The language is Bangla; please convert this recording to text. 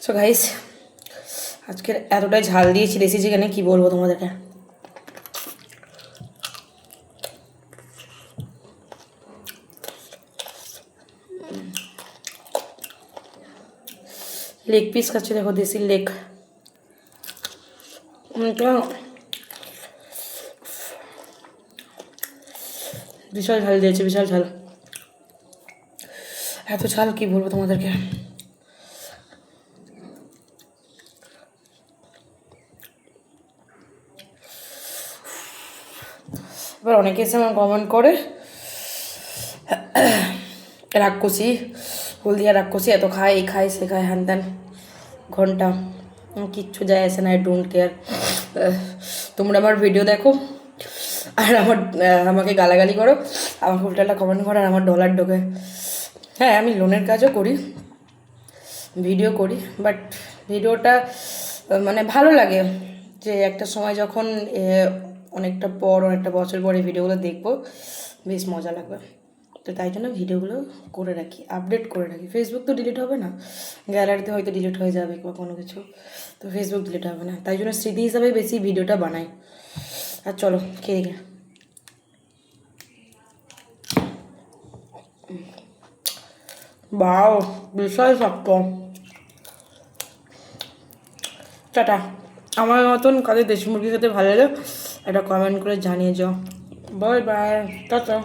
সো গাইস, আজকের এতটাই ঝাল দিয়েছি দেশি চিকেনে কি বলবো তোমাদেরকে। লেগ পিস খাচ্ছি, দেখো দেশি লেগ। বিশাল ঝাল দিয়েছে, বিশাল ঝাল। এত ঝাল কি বলবো তোমাদেরকে। এবার অনেকে এসে আমার কমেন্ট করে রাক্ষসী, হলদিয়া রাক্ষসী, এত খায়, এই খায়, সে খায়, হ্যান ত্যান ঘন্টা। কিচ্ছু যায় আসে না, আই ডোন্ট কেয়ার। তোমরা আমার ভিডিও দেখো আর আমাকে গালাগালি করো, আমাকে উল্টাটা কমেন্ট করো আর আমার ডলার ঢোকে। হ্যাঁ, আমি লোনের কাজও করি, ভিডিও করি, বাট ভিডিওটা মানে ভালো লাগে যে একটা সময় যখন অনেকটা বছর পরে ভিডিওগুলো দেখবো, বেশ মজা লাগবে। তো তাই জন্য ভিডিওগুলো করে রাখি, আপডেট করে রাখি। ফেসবুক তো ডিলিট হবে না, গ্যালারিতে হয়তো ডিলিট হয়ে যাবে বা কোনো কিছু, তো ফেসবুক ডিলিট হবে না, তাই জন্য স্মৃতি হিসাবে বেশি ভিডিওটা বানাই। আর চলো খেয়ে গে। বাও, বিশাল শক্ত। টাটা। আমার মতন কাদের দেশি মুরগি খেতে ভালো লাগে একটা কমেন্ট করে জানিয়ে যাও। Bye bye, tata.